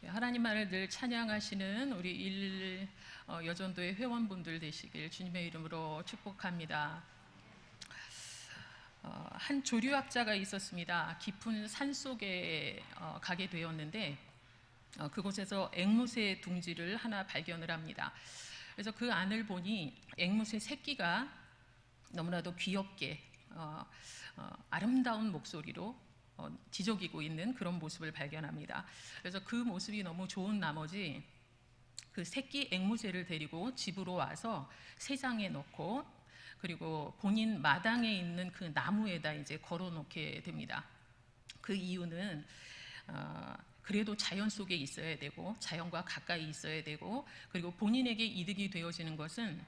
하나님만을 늘 찬양하시는 우리 여전도의 회원분들 되시길 주님의 이름으로 축복합니다. 한 조류학자가 있었습니다. 깊은 산속에 가게 되었는데 그곳에서 앵무새 둥지를 하나 발견을 합니다. 그래서 그 안을 보니 앵무새 새끼가 너무나도 귀엽게 아름다운 목소리로 지저귀고 있는 그런 모습을 발견합니다. 그래서 그 모습이 너무 좋은 나머지 그 새끼 앵무새를 데리고 집으로 와서 새장에 넣고 그리고 본인 마당에 있는 그 나무에다 이제 걸어놓게 됩니다. 그 이유는 그래도 자연 속에 있어야 되고 자연과 가까이 있어야 되고 그리고 본인에게 이득이 되어지는 것은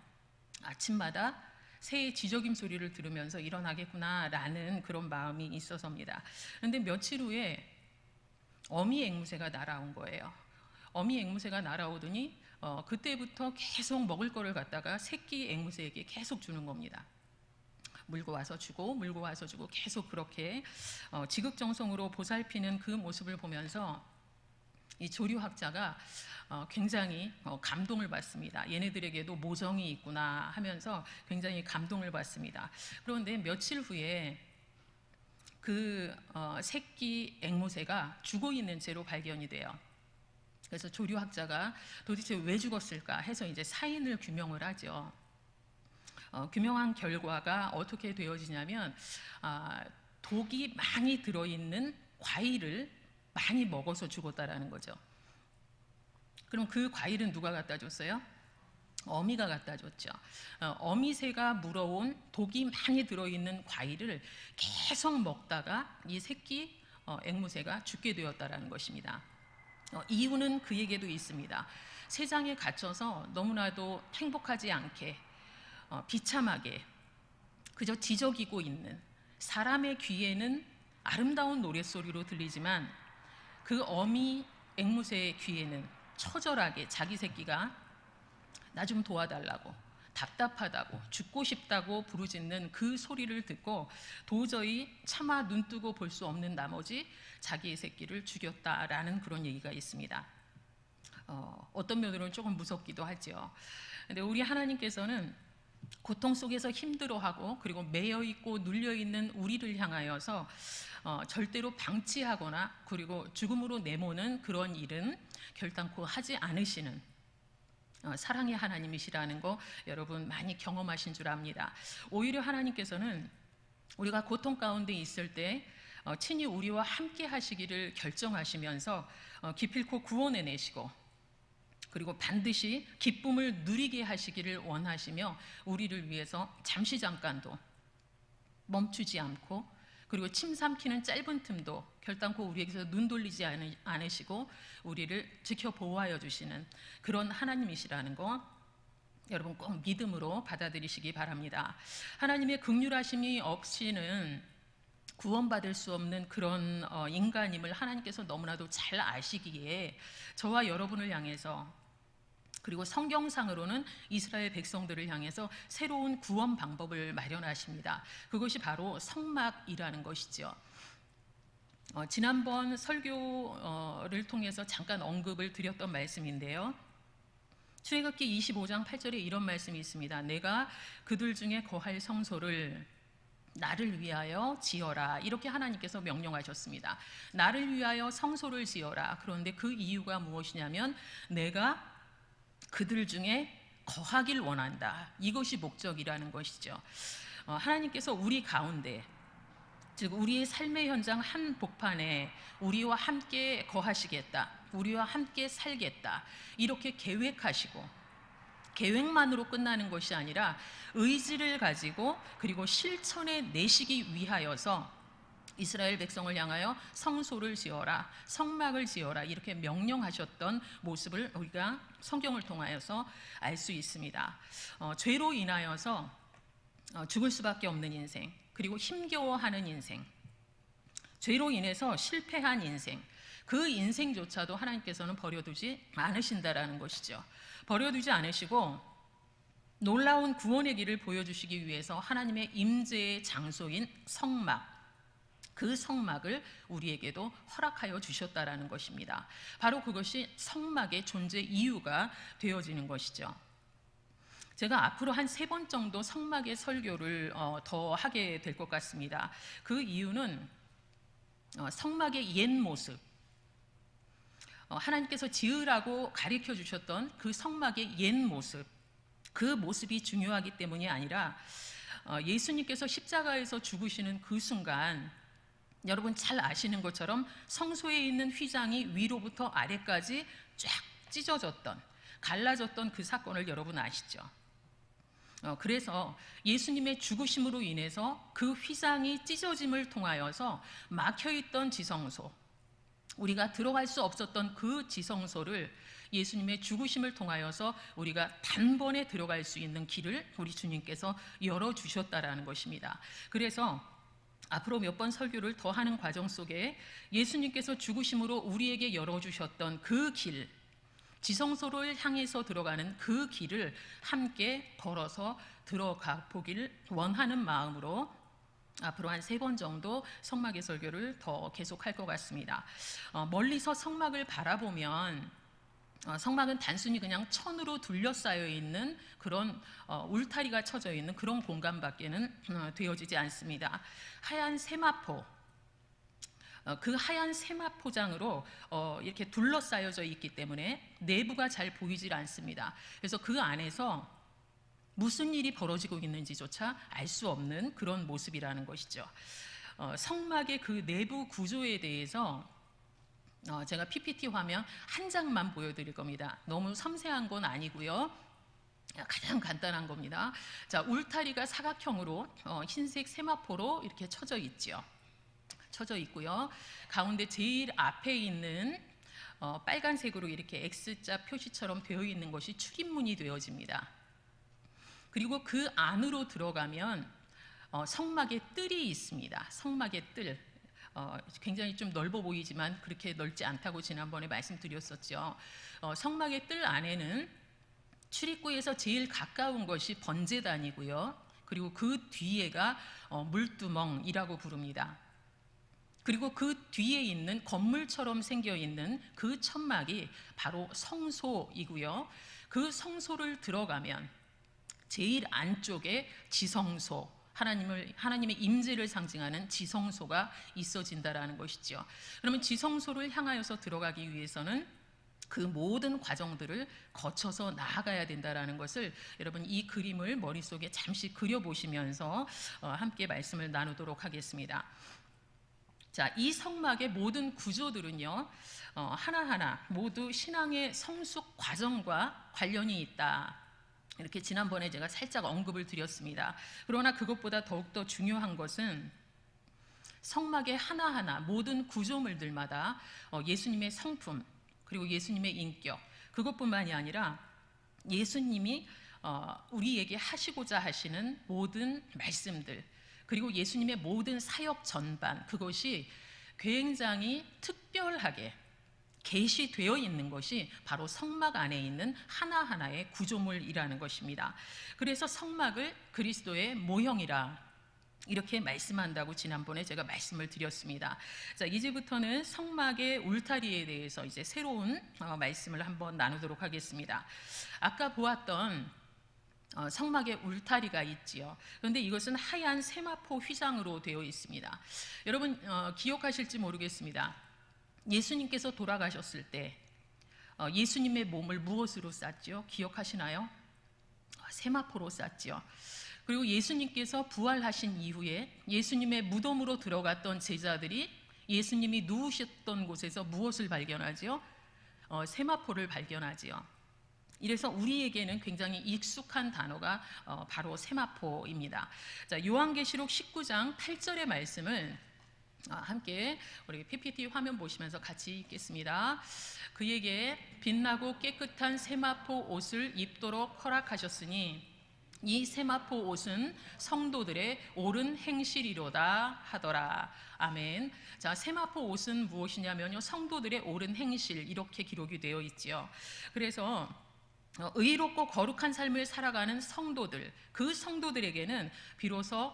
아침마다 새의 지저귐 소리를 들으면서 일어나겠구나라는 그런 마음이 있어서입니다. 그런데 며칠 후에 어미 앵무새가 날아온 거예요. 어미 앵무새가 날아오더니 그때부터 계속 먹을 거를 갖다가 새끼 앵무새에게 계속 주는 겁니다. 물고 와서 주고 물고 와서 주고 계속 그렇게 지극정성으로 보살피는 그 모습을 보면서 이 조류학자가 굉장히 감동을 받습니다. 얘네들에게도 모정이 있구나 하면서 굉장히 감동을 받습니다. 그런데 며칠 후에 그 새끼 앵무새가 죽어 있는 채로 발견이 돼요. 그래서 조류학자가 도대체 왜 죽었을까 해서 이제 사인을 규명을 하죠. 규명한 결과가 어떻게 되어지냐면 독이 많이 들어있는 과일을 많이 먹어서 죽었다라는 거죠. 그럼 그 과일은 누가 갖다 줬어요? 어미가 갖다 줬죠. 어미새가 물어온 독이 많이 들어있는 과일을 계속 먹다가 이 새끼 앵무새가 죽게 되었다라는 것입니다. 이유는 그에게도 있습니다. 세상에 갇혀서 너무나도 행복하지 않게 비참하게 그저 지저귀고 있는 사람의 귀에는 아름다운 노랫소리로 들리지만 그 어미 앵무새의 귀에는 처절하게 자기 새끼가 나 좀 도와달라고 답답하다고 죽고 싶다고 부르짖는 그 소리를 듣고 도저히 차마 눈뜨고 볼 수 없는 나머지 자기의 새끼를 죽였다라는 그런 얘기가 있습니다. 어떤 면으로는 조금 무섭기도 하죠. 근데 우리 하나님께서는 고통 속에서 힘들어하고 그리고 매여있고 눌려있는 우리를 향하여서 절대로 방치하거나 그리고 죽음으로 내모는 그런 일은 결단코 하지 않으시는 사랑의 하나님이시라는 거 여러분 많이 경험하신 줄 압니다. 오히려 하나님께서는 우리가 고통 가운데 있을 때 친히 우리와 함께 하시기를 결정하시면서 기필코 구원해 내시고 그리고 반드시 기쁨을 누리게 하시기를 원하시며 우리를 위해서 잠시 잠깐도 멈추지 않고 그리고 침 삼키는 짧은 틈도 결단코 우리에게서 눈 돌리지 않으시고 우리를 지켜보호하여 주시는 그런 하나님이시라는 거 여러분 꼭 믿음으로 받아들이시기 바랍니다. 하나님의 긍휼하심이 없이는 구원받을 수 없는 그런 인간임을 하나님께서 너무나도 잘 아시기에 저와 여러분을 향해서 그리고 성경상으로는 이스라엘 백성들을 향해서 새로운 구원 방법을 마련하십니다. 그것이 바로 성막이라는 것이죠. 지난번 설교를 통해서 잠깐 언급을 드렸던 말씀인데요. 출애굽기 25장 8절에 이런 말씀이 있습니다. 내가 그들 중에 거할 성소를 나를 위하여 지어라 이렇게 하나님께서 명령하셨습니다. 나를 위하여 성소를 지어라. 그런데 그 이유가 무엇이냐면 내가 그들 중에 거하길 원한다. 이것이 목적이라는 것이죠. 하나님께서 우리 가운데 즉 우리의 삶의 현장 한 복판에 우리와 함께 거하시겠다. 우리와 함께 살겠다. 이렇게 계획하시고 계획만으로 끝나는 것이 아니라 의지를 가지고 그리고 실천에 내시기 위하여서 이스라엘 백성을 향하여 성소를 지어라, 성막을 지어라 이렇게 명령하셨던 모습을 우리가 성경을 통하여서 알 수 있습니다. 죄로 인하여서 죽을 수밖에 없는 인생 그리고 힘겨워하는 인생 죄로 인해서 실패한 인생 그 인생조차도 하나님께서는 버려두지 않으신다라는 것이죠. 버려두지 않으시고 놀라운 구원의 길을 보여주시기 위해서 하나님의 임재의 장소인 성막 그 성막을 우리에게도 허락하여 주셨다라는 것입니다. 바로 그것이 성막의 존재 이유가 되어지는 것이죠. 제가 앞으로 한 3번 정도 성막의 설교를 더 하게 될 것 같습니다. 그 이유는 성막의 옛 모습, 하나님께서 지으라고 가르쳐 주셨던 그 성막의 옛 모습, 그 모습이 중요하기 때문이 아니라 예수님께서 십자가에서 죽으시는 그 순간, 여러분 잘 아시는 것처럼 성소에 있는 휘장이 위로부터 아래까지 쫙 찢어졌던, 갈라졌던 그 사건을 여러분 아시죠? 그래서 예수님의 죽으심으로 인해서 그 휘장이 찢어짐을 통하여서 막혀있던 지성소, 우리가 들어갈 수 없었던 그 지성소를 예수님의 죽으심을 통하여서 우리가 단번에 들어갈 수 있는 길을 우리 주님께서 열어주셨다라는 것입니다. 그래서 앞으로 몇 번 설교를 더 하는 과정 속에 예수님께서 죽으심으로 우리에게 열어주셨던 그 길, 지성소를 향해서 들어가는 그 길을 함께 걸어서 들어가 보기를 원하는 마음으로 앞으로 한 3번 정도 성막의 설교를 더 계속할 것 같습니다. 멀리서 성막을 바라보면 성막은 단순히 그냥 천으로 둘러싸여 있는 그런 울타리가 쳐져 있는 그런 공간밖에는 되어지지 않습니다. 하얀 세마포, 그 하얀 세마포장으로 이렇게 둘러싸여져 있기 때문에 내부가 잘 보이질 않습니다. 그래서 그 안에서 무슨 일이 벌어지고 있는지조차 알 수 없는 그런 모습이라는 것이죠. 성막의 그 내부 구조에 대해서 제가 PPT 화면 한 장만 보여드릴 겁니다. 너무 섬세한 건 아니고요. 가장 간단한 겁니다. 자, 울타리가 사각형으로 흰색 세마포로 이렇게 쳐져 있죠. 쳐져 있고요. 가운데 제일 앞에 있는 빨간색으로 이렇게 X자 표시처럼 되어 있는 것이 출입문이 되어집니다. 그리고 그 안으로 들어가면 성막의 뜰이 있습니다. 성막의 뜰. 굉장히 좀 넓어 보이지만 그렇게 넓지 않다고 지난번에 말씀드렸었죠. 성막의 뜰 안에는 출입구에서 제일 가까운 것이 번제단이고요. 그리고 그 뒤에가 물두멍이라고 부릅니다. 그리고 그 뒤에 있는 건물처럼 생겨 있는 그 천막이 바로 성소이고요. 그 성소를 들어가면 제일 안쪽에 지성소, 하나님의 임재를 상징하는 지성소가 있어진다라는 것이죠. 그러면 지성소를 향하여서 들어가기 위해서는 그 모든 과정들을 거쳐서 나아가야 된다라는 것을 여러분 이 그림을 머릿속에 잠시 그려보시면서 함께 말씀을 나누도록 하겠습니다. 자, 이 성막의 모든 구조들은요, 하나하나 모두 신앙의 성숙 과정과 관련이 있다. 이렇게 지난번에 제가 살짝 언급을 드렸습니다. 그러나 그것보다 더욱더 중요한 것은 성막의 하나하나 모든 구조물들마다 예수님의 성품, 그리고 예수님의 인격, 그것뿐만이 아니라 예수님이 우리에게 하시고자 하시는 모든 말씀들, 그리고 예수님의 모든 사역 전반, 그것이 굉장히 특별하게 계시되어 있는 것이 바로 성막 안에 있는 하나하나의 구조물이라는 것입니다. 그래서 성막을 그리스도의 모형이라 이렇게 말씀한다고 지난번에 제가 말씀을 드렸습니다. 자, 이제부터는 성막의 울타리에 대해서 이제 새로운 말씀을 한번 나누도록 하겠습니다. 아까 보았던 성막의 울타리가 있지요. 그런데 이것은 하얀 세마포 휘장으로 되어 있습니다. 여러분 기억하실지 모르겠습니다. 예수님께서 돌아가셨을 때 예수님의 몸을 무엇으로 쌌죠? 기억하시나요? 세마포로 쌌죠. 그리고 예수님께서 부활하신 이후에 예수님의 무덤으로 들어갔던 제자들이 예수님이 누우셨던 곳에서 무엇을 발견하죠? 세마포를 발견하지요. 이래서 우리에게는 굉장히 익숙한 단어가 바로 세마포입니다. 자, 요한계시록 19장 8절의 말씀을 함께 우리 PPT 화면 보시면서 같이 읽겠습니다. 그에게 빛나고 깨끗한 세마포 옷을 입도록 허락하셨으니 이 세마포 옷은 성도들의 옳은 행실이로다 하더라. 아멘. 자, 세마포 옷은 무엇이냐면요, 성도들의 옳은 행실, 이렇게 기록이 되어 있지요. 그래서 의롭고 거룩한 삶을 살아가는 성도들, 그 성도들에게는 비로소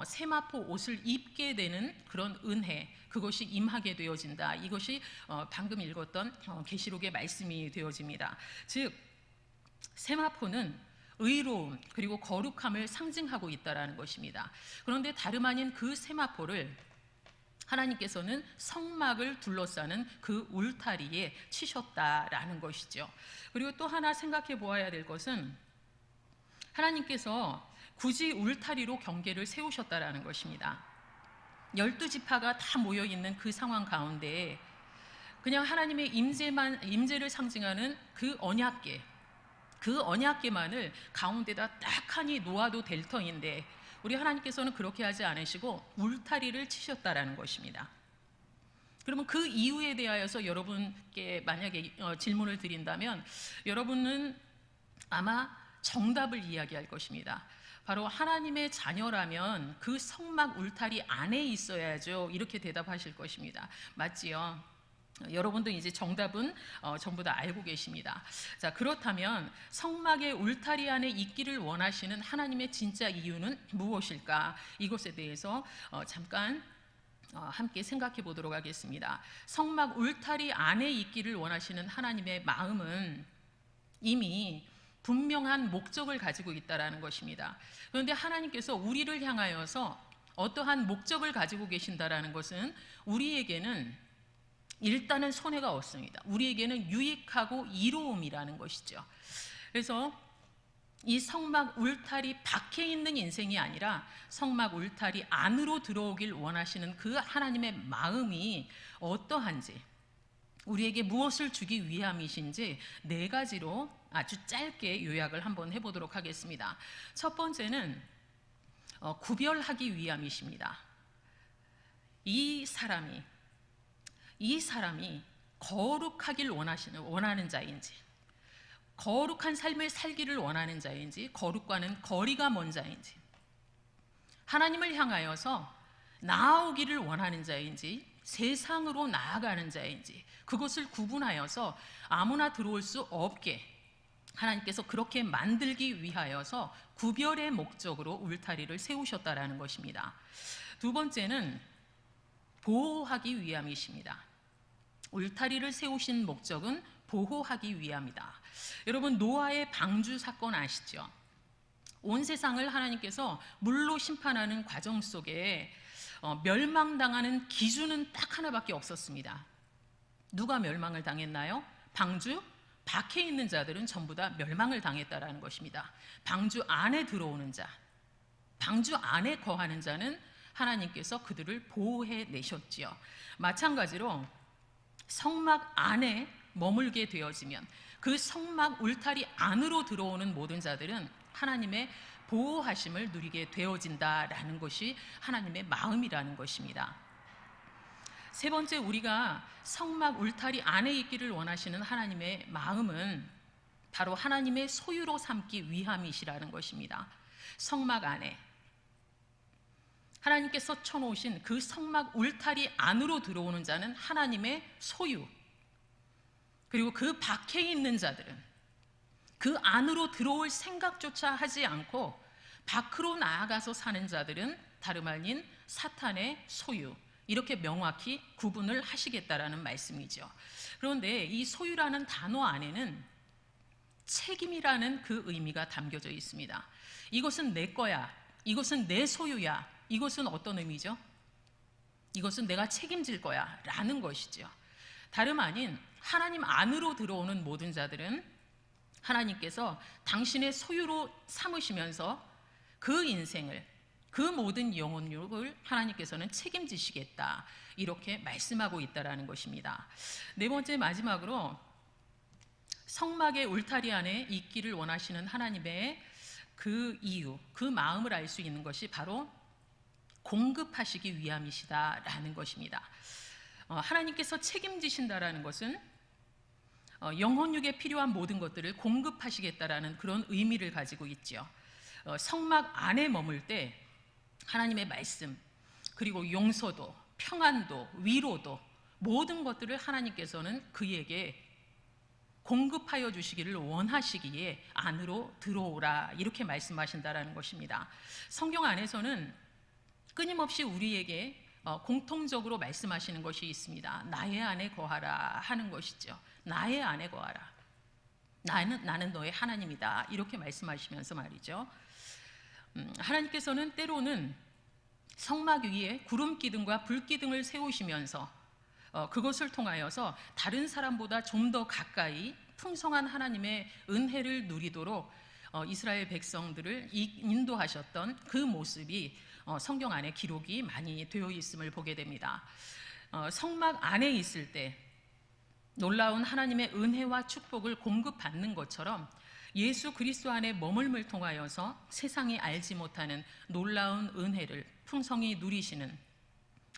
세마포 옷을 입게 되는 그런 은혜, 그것이 임하게 되어진다. 이것이 방금 읽었던 계시록의 말씀이 되어집니다. 즉 세마포는 의로움 그리고 거룩함을 상징하고 있다라는 것입니다. 그런데 다름 아닌 그 세마포를 하나님께서는 성막을 둘러싸는 그 울타리에 치셨다라는 것이죠. 그리고 또 하나 생각해 보아야 될 것은 하나님께서 굳이 울타리로 경계를 세우셨다라는 것입니다. 12지파가 다 모여 있는 그 상황 가운데 그냥 하나님의 임재를 상징하는 그 언약궤만을 가운데다 딱하니 놓아도 될 터인데 우리 하나님께서는 그렇게 하지 않으시고 울타리를 치셨다라는 것입니다. 그러면 그 이유에 대하여서 여러분께 만약에 질문을 드린다면 여러분은 아마 정답을 이야기할 것입니다. 바로 하나님의 자녀라면 그 성막 울타리 안에 있어야죠. 이렇게 대답하실 것입니다. 맞지요? 여러분도 이제 정답은 전부 다 알고 계십니다. 자, 그렇다면 성막의 울타리 안에 있기를 원하시는 하나님의 진짜 이유는 무엇일까? 이것에 대해서 잠깐 함께 생각해 보도록 하겠습니다. 성막 울타리 안에 있기를 원하시는 하나님의 마음은 이미 분명한 목적을 가지고 있다라는 것입니다. 그런데 하나님께서 우리를 향하여서 어떠한 목적을 가지고 계신다라는 것은 우리에게는 일단은 손해가 없습니다. 우리에게는 유익하고 이로움이라는 것이죠. 그래서 이 성막 울타리 밖에 있는 인생이 아니라 성막 울타리 안으로 들어오길 원하시는 그 하나님의 마음이 어떠한지, 우리에게 무엇을 주기 위함이신지 4가지로 아주 짧게 요약을 한번 해보도록 하겠습니다. 첫 번째는 구별하기 위함이십니다. 이 사람이 거룩하길 원하는 자인지, 거룩한 삶을 살기를 원하는 자인지, 거룩과는 거리가 먼 자인지, 하나님을 향하여서 나아오기를 원하는 자인지, 세상으로 나아가는 자인지, 그것을 구분하여서 아무나 들어올 수 없게 하나님께서 그렇게 만들기 위하여서 구별의 목적으로 울타리를 세우셨다라는 것입니다. 두 번째는 보호하기 위함이십니다. 울타리를 세우신 목적은 보호하기 위함이다. 여러분, 노아의 방주 사건 아시죠? 온 세상을 하나님께서 물로 심판하는 과정 속에 멸망당하는 기준은 딱 하나밖에 없었습니다. 누가 멸망을 당했나요? 방주 밖에 있는 자들은 전부 다 멸망을 당했다라는 것입니다. 방주 안에 들어오는 자, 방주 안에 거하는 자는 하나님께서 그들을 보호해 내셨지요. 마찬가지로 성막 안에 머물게 되어지면 그 성막 울타리 안으로 들어오는 모든 자들은 하나님의 보호하심을 누리게 되어진다라는 것이 하나님의 마음이라는 것입니다. 세 번째, 우리가 성막 울타리 안에 있기를 원하시는 하나님의 마음은 바로 하나님의 소유로 삼기 위함이시라는 것입니다. 성막 안에 하나님께서 쳐놓으신 그 성막 울타리 안으로 들어오는 자는 하나님의 소유, 그리고 그 밖에 있는 자들은 그 안으로 들어올 생각조차 하지 않고 밖으로 나아가서 사는 자들은 다름 아닌 사탄의 소유, 이렇게 명확히 구분을 하시겠다라는 말씀이죠. 그런데 이 소유라는 단어 안에는 책임이라는 그 의미가 담겨져 있습니다. 이것은 내 거야, 이것은 내 소유야, 이것은 어떤 의미죠? 이것은 내가 책임질 거야 라는 것이죠. 다름 아닌 하나님 안으로 들어오는 모든 자들은 하나님께서 당신의 소유로 삼으시면서 그 인생을, 그 모든 영혼력을 하나님께서는 책임지시겠다, 이렇게 말씀하고 있다라는 것입니다. 네 번째, 마지막으로 성막의 울타리 안에 있기를 원하시는 하나님의 그 이유, 그 마음을 알 수 있는 것이 바로 공급하시기 위함이시다라는 것입니다. 하나님께서 책임지신다라는 것은 영혼육에 필요한 모든 것들을 공급하시겠다라는 그런 의미를 가지고 있죠. 성막 안에 머물 때 하나님의 말씀, 그리고 용서도, 평안도, 위로도, 모든 것들을 하나님께서는 그에게 공급하여 주시기를 원하시기에 안으로 들어오라, 이렇게 말씀하신다라는 것입니다. 성경 안에서는 끊임없이 우리에게 공통적으로 말씀하시는 것이 있습니다. 나의 안에 거하라 하는 것이죠. 나의 안에 거하라. 나는 너의 하나님이다. 이렇게 말씀하시면서 말이죠. 하나님께서는 때로는 성막 위에 구름 기둥과 불 기둥을 세우시면서 그것을 통하여서 다른 사람보다 좀 더 가까이 풍성한 하나님의 은혜를 누리도록 이스라엘 백성들을 인도하셨던 그 모습이 성경 안에 기록이 많이 되어 있음을 보게 됩니다. 성막 안에 있을 때 놀라운 하나님의 은혜와 축복을 공급받는 것처럼 예수 그리스도 안에 머물음을 통하여서 세상이 알지 못하는 놀라운 은혜를 풍성히 누리시는,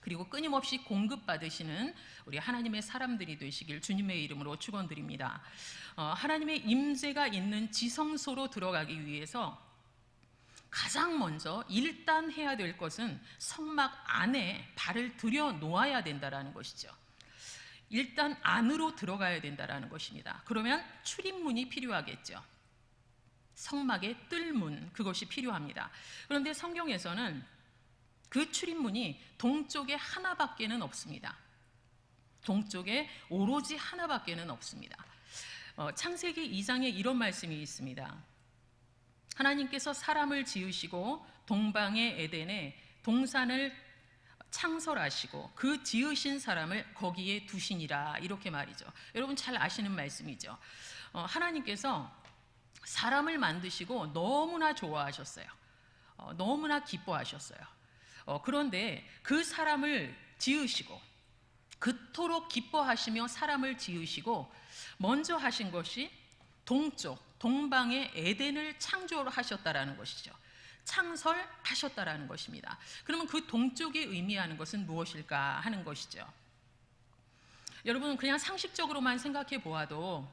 그리고 끊임없이 공급받으시는 우리 하나님의 사람들이 되시길 주님의 이름으로 축원드립니다. 하나님의 임재가 있는 지성소로 들어가기 위해서 가장 먼저 일단 해야 될 것은 성막 안에 발을 들여 놓아야 된다는 것이죠. 일단 안으로 들어가야 된다는 것입니다. 그러면 출입문이 필요하겠죠. 성막의 뜰문, 그것이 필요합니다. 그런데 성경에서는 그 출입문이 동쪽에 하나밖에는 없습니다. 동쪽에 오로지 하나밖에는 없습니다. 창세기 2장에 이런 말씀이 있습니다. 하나님께서 사람을 지으시고 동방의 에덴에 동산을 창설하시고 그 지으신 사람을 거기에 두시니라, 이렇게 말이죠. 여러분 잘 아시는 말씀이죠. 하나님께서 사람을 만드시고 너무나 좋아하셨어요. 너무나 기뻐하셨어요. 그런데 그 사람을 지으시고 그토록 기뻐하시며 사람을 지으시고 먼저 하신 것이 동쪽, 동방의 에덴을 창조하셨다라는 것이죠. 창설하셨다라는 것입니다. 그러면 그 동쪽이 의미하는 것은 무엇일까 하는 것이죠. 여러분 그냥 상식적으로만 생각해 보아도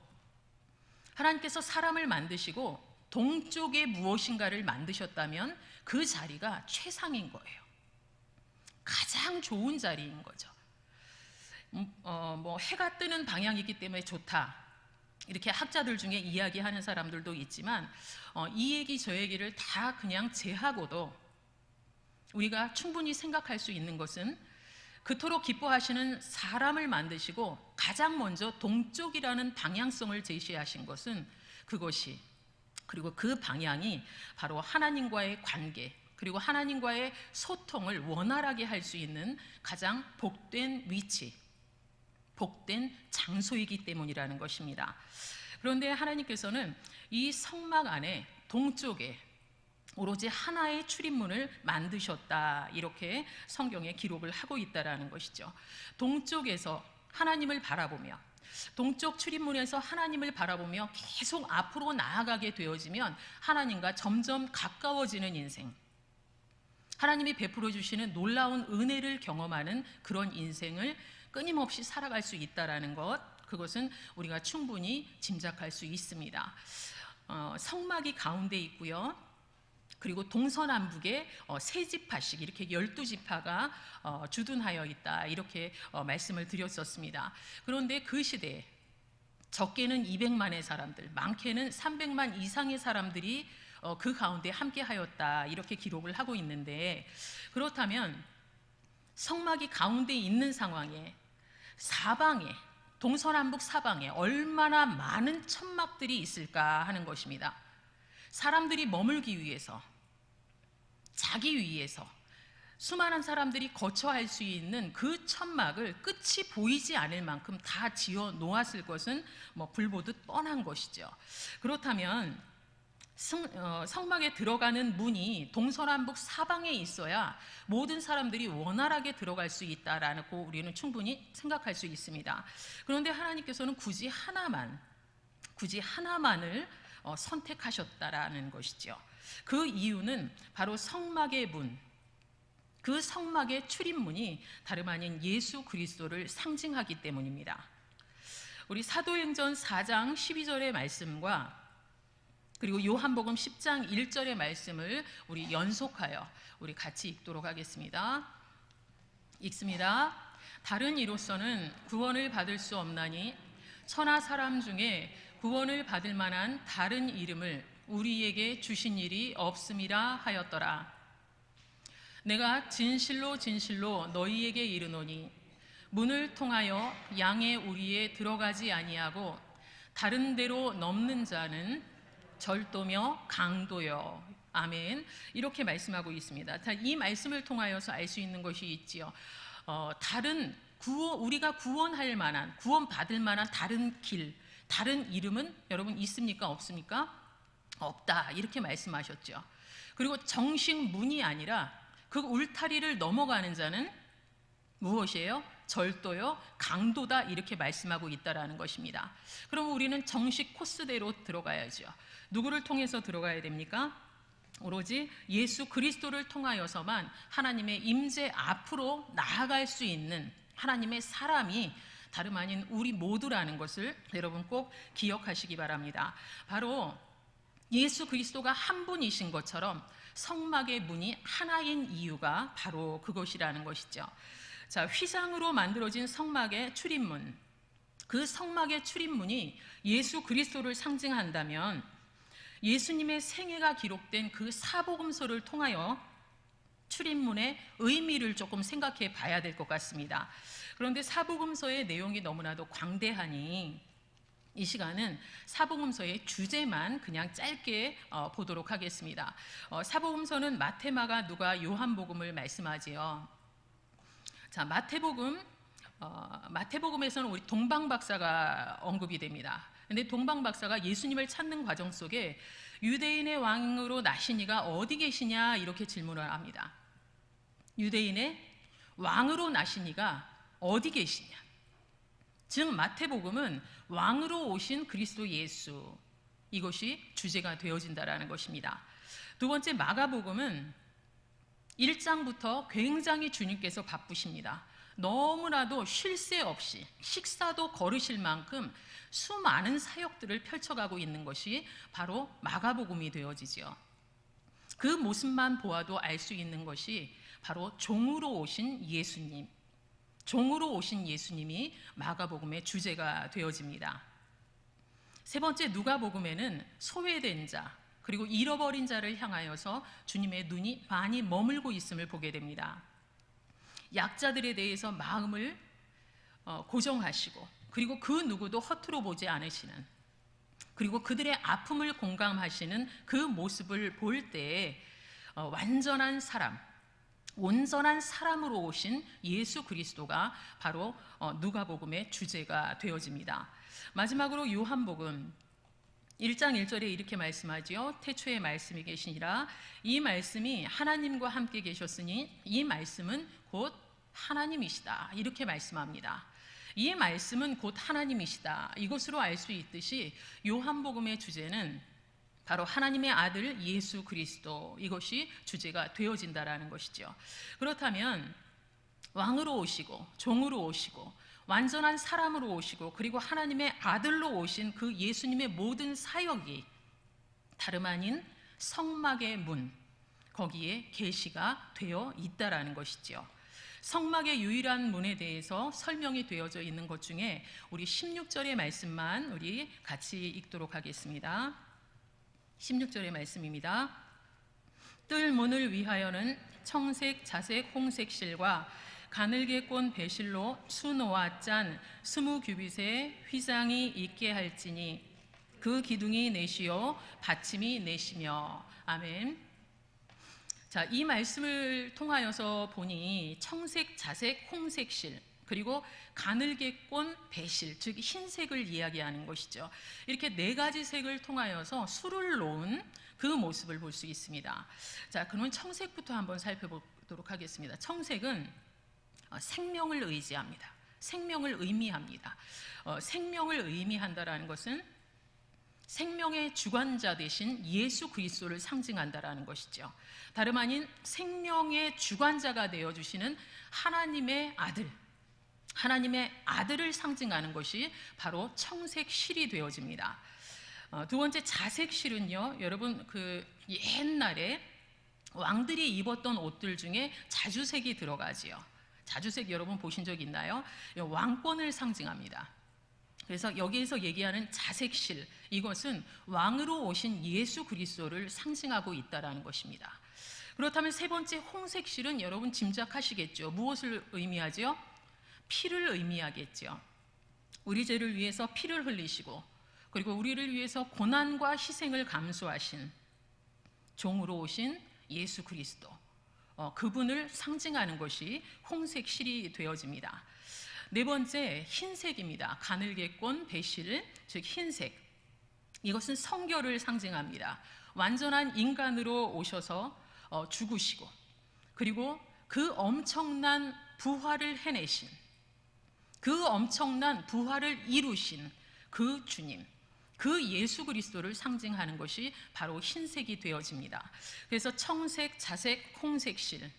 하나님께서 사람을 만드시고 동쪽에 무엇인가를 만드셨다면 그 자리가 최상인 거예요. 가장 좋은 자리인 거죠. 해가 뜨는 방향이기 때문에 좋다, 이렇게 학자들 중에 이야기하는 사람들도 있지만 이 얘기 저 얘기를 다 그냥 제하고도 우리가 충분히 생각할 수 있는 것은 그토록 기뻐하시는 사람을 만드시고 가장 먼저 동쪽이라는 방향성을 제시하신 것은 그것이, 그리고 그 방향이 바로 하나님과의 관계, 그리고 하나님과의 소통을 원활하게 할 수 있는 가장 복된 위치, 복된 장소이기 때문이라는 것입니다. 그런데 하나님께서는 이 성막 안에 동쪽에 오로지 하나의 출입문을 만드셨다, 이렇게 성경에 기록을 하고 있다는 것이죠. 동쪽에서 하나님을 바라보며, 동쪽 출입문에서 하나님을 바라보며 계속 앞으로 나아가게 되어지면 하나님과 점점 가까워지는 인생, 하나님이 베풀어 주시는 놀라운 은혜를 경험하는 그런 인생을 끊임없이 살아갈 수 있다는 것, 그것은 우리가 충분히 짐작할 수 있습니다. 성막이 가운데 있고요. 그리고 동서남북에 세 지파씩 이렇게 12지파가 주둔하여 있다, 이렇게 말씀을 드렸었습니다. 그런데 그 시대에 적게는 200만의 사람들, 많게는 300만 이상의 사람들이 그 가운데 함께하였다, 이렇게 기록을 하고 있는데, 그렇다면 성막이 가운데 있는 상황에 사방에, 동서남북 사방에 얼마나 많은 천막들이 있을까 하는 것입니다. 사람들이 머물기 위해서, 자기 위해서 수많은 사람들이 거처할 수 있는 그 천막을 끝이 보이지 않을 만큼 다 지어 놓았을 것은 불보듯 뻔한 것이죠. 그렇다면 성막에 들어가는 문이 동서남북 사방에 있어야 모든 사람들이 원활하게 들어갈 수 있다라고 우리는 충분히 생각할 수 있습니다. 그런데 하나님께서는 굳이 하나만을 선택하셨다라는 것이죠. 그 이유는 바로 성막의 문, 그 성막의 출입문이 다름 아닌 예수 그리스도를 상징하기 때문입니다. 우리 사도행전 4장 12절의 말씀과 그리고 요한복음 10장 1절의 말씀을 우리 연속하여 우리 같이 읽도록 하겠습니다. 읽습니다. 다른 이로서는 구원을 받을 수 없나니 천하 사람 중에 구원을 받을 만한 다른 이름을 우리에게 주신 일이 없음이라 하였더라. 내가 진실로 진실로 너희에게 이르노니 문을 통하여 양의 우리에 들어가지 아니하고 다른 데로 넘는 자는 절도며 강도요. 아멘. 이렇게 말씀하고 있습니다. 자, 이 말씀을 통하여서 알 수 있는 것이 있지요. 다른 우리가 구원할 만한, 구원받을 만한 다른 길, 다른 이름은 여러분 있습니까? 없습니까? 없다. 이렇게 말씀하셨죠. 그리고 정식 문이 아니라 그 울타리를 넘어가는 자는 무엇이에요? 절도요, 강도다. 이렇게 말씀하고 있다라는 것입니다. 그럼 우리는 정식 코스대로 들어가야죠. 누구를 통해서 들어가야 됩니까? 오로지 예수 그리스도를 통하여서만 하나님의 임재 앞으로 나아갈 수 있는 하나님의 사람이 다름 아닌 우리 모두라는 것을 여러분 꼭 기억하시기 바랍니다. 바로 예수 그리스도가 한 분이신 것처럼 성막의 문이 하나인 이유가 바로 그것이라는 것이죠. 자, 휘장으로 만들어진 성막의 출입문, 그 성막의 출입문이 예수 그리스도를 상징한다면 예수님의 생애가 기록된 그 사복음서를 통하여 출입문의 의미를 조금 생각해 봐야 될 것 같습니다. 그런데 사복음서의 내용이 너무나도 광대하니 이 시간은 사복음서의 주제만 그냥 짧게 보도록 하겠습니다. 사복음서는 마태, 마가, 누가, 요한복음을 말씀하지요. 자, 마태복음에서는 우리 동방 박사가 언급이 됩니다. 근데 동방 박사가 예수님을 찾는 과정 속에 유대인의 왕으로 나신 이가 어디 계시냐 이렇게 질문을 합니다. 유대인의 왕으로 나신 이가 어디 계시냐? 즉 마태복음은 왕으로 오신 그리스도 예수, 이것이 주제가 되어진다라는 것입니다. 두 번째, 마가복음은 1장부터 굉장히 주님께서 바쁘십니다. 너무나도 쉴 새 없이 식사도 거르실 만큼 수많은 사역들을 펼쳐가고 있는 것이 바로 마가복음이 되어지죠. 그 모습만 보아도 알 수 있는 것이 바로 종으로 오신 예수님, 종으로 오신 예수님이 마가복음의 주제가 되어집니다. 세 번째, 누가복음에는 소외된 자 그리고 잃어버린 자를 향하여서 주님의 눈이 많이 머물고 있음을 보게 됩니다. 약자들에 대해서 마음을 고정하시고 그리고 그 누구도 허투루 보지 않으시는, 그리고 그들의 아픔을 공감하시는 그 모습을 볼 때에 완전한 사람, 온전한 사람으로 오신 예수 그리스도가 바로 누가복음의 주제가 되어집니다. 마지막으로 요한복음 1장 1절에 이렇게 말씀하지요. 태초에 말씀이 계시니라. 이 말씀이 하나님과 함께 계셨으니 이 말씀은 곧 하나님이시다. 이렇게 말씀합니다. 이 말씀은 곧 하나님이시다. 이것으로 알 수 있듯이 요한복음의 주제는 바로 하나님의 아들 예수 그리스도, 이것이 주제가 되어진다라는 것이죠. 그렇다면 왕으로 오시고 종으로 오시고 완전한 사람으로 오시고 그리고 하나님의 아들로 오신 그 예수님의 모든 사역이 다름 아닌 성막의 문, 거기에 계시가 되어 있다라는 것이죠. 성막의 유일한 문에 대해서 설명이 되어져 있는 것 중에 우리 16절의 말씀만 우리 같이 읽도록 하겠습니다. 16절의 말씀입니다. 뜰 문을 위하여는 청색, 자색, 홍색 실과 가늘게 꼰 배실로 수놓아 짠 20규빗의 휘장이 있게 할지니 그 기둥이 넷이요 받침이 넷이며. 아멘. 자, 이 말씀을 통하여서 보니 청색, 자색, 홍색 실 그리고 가늘게 꼰 배실, 즉 흰색을 이야기하는 것이죠. 이렇게 네 가지 색을 통하여서 수를 놓은 그 모습을 볼 수 있습니다. 자, 그러면 청색부터 한번 살펴보도록 하겠습니다. 청색은 생명을 의지합니다. 생명을 의미합니다. 생명을 의미한다라는 것은 생명의 주관자 되신 예수 그리스도를 상징한다라는 것이죠. 다름 아닌 생명의 주관자가 되어주시는 하나님의 아들, 하나님의 아들을 상징하는 것이 바로 청색 실이 되어집니다. 두 번째, 자색 실은요, 여러분 그 옛날에 왕들이 입었던 옷들 중에 자주색이 들어가지요. 자주색 여러분 보신 적 있나요? 왕권을 상징합니다. 그래서 여기에서 얘기하는 자색실, 이것은 왕으로 오신 예수 그리스도를 상징하고 있다라는 것입니다. 그렇다면 세 번째 홍색실은 여러분 짐작하시겠죠? 무엇을 의미하죠? 피를 의미하겠죠. 우리 죄를 위해서 피를 흘리시고 그리고 우리를 위해서 고난과 희생을 감수하신 종으로 오신 예수 그리스도, 그분을 상징하는 것이 홍색실이 되어집니다. 네 번째 흰색입니다. 가늘게꼰 배실, 즉 흰색. 이것은 성결을 상징합니다. 완전한 인간으로 오셔서 죽으시고 그리고 그 엄청난 부활을 해내신, 그 엄청난 부활을 이루신 그 주님, 그 예수 그리스도를 상징하는 것이 바로 흰색이 되어집니다. 그래서 청색, 자색, 홍색실,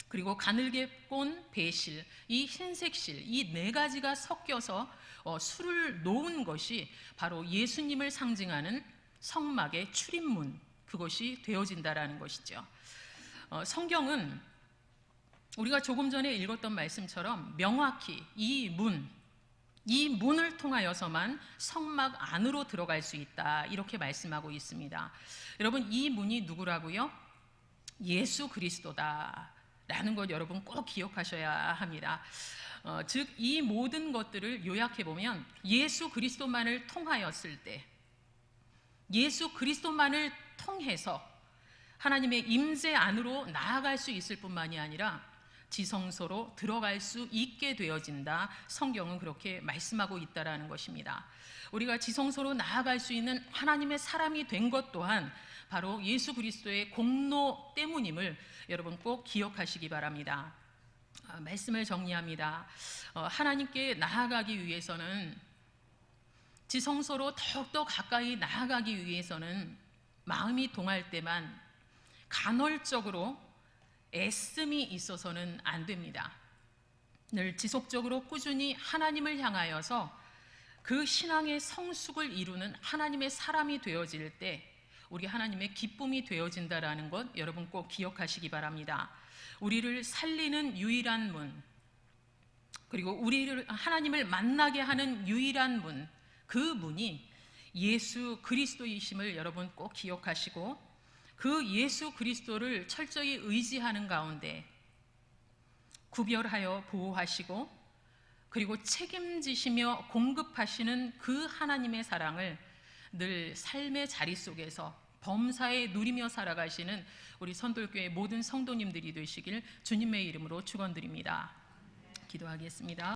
그리고 가늘게꼰 배실, 이 흰색실, 이 네 가지가 섞여서 술을 놓은 것이 바로 예수님을 상징하는 성막의 출입문, 그것이 되어진다라는 것이죠. 성경은 우리가 조금 전에 읽었던 말씀처럼 명확히 이 문을 통하여서만 성막 안으로 들어갈 수 있다, 이렇게 말씀하고 있습니다. 여러분, 이 문이 누구라고요? 예수 그리스도다 라는 것 여러분 꼭 기억하셔야 합니다. 즉 이 모든 것들을 요약해 보면 예수 그리스도만을 통하였을 때, 예수 그리스도만을 통해서 하나님의 임재 안으로 나아갈 수 있을 뿐만이 아니라 지성소로 들어갈 수 있게 되어진다. 성경은 그렇게 말씀하고 있다라는 것입니다. 우리가 지성소로 나아갈 수 있는 하나님의 사람이 된 것 또한 바로 예수 그리스도의 공로 때문임을 여러분 꼭 기억하시기 바랍니다. 말씀을 정리합니다. 하나님께 나아가기 위해서는, 지성소로 더욱더 가까이 나아가기 위해서는 마음이 동할 때만 간헐적으로 애씀이 있어서는 안 됩니다. 늘 지속적으로 꾸준히 하나님을 향하여서 그 신앙의 성숙을 이루는 하나님의 사람이 되어질 때 우리 하나님의 기쁨이 되어진다라는 것 여러분 꼭 기억하시기 바랍니다. 우리를 살리는 유일한 문, 그리고 우리를 하나님을 만나게 하는 유일한 문, 그 문이 예수 그리스도이심을 여러분 꼭 기억하시고 그 예수 그리스도를 철저히 의지하는 가운데 구별하여 보호하시고 그리고 책임지시며 공급하시는 그 하나님의 사랑을 늘 삶의 자리 속에서 범사에 누리며 살아가시는 우리 선돌교회 모든 성도님들이 되시길 주님의 이름으로 축원드립니다. 기도하겠습니다.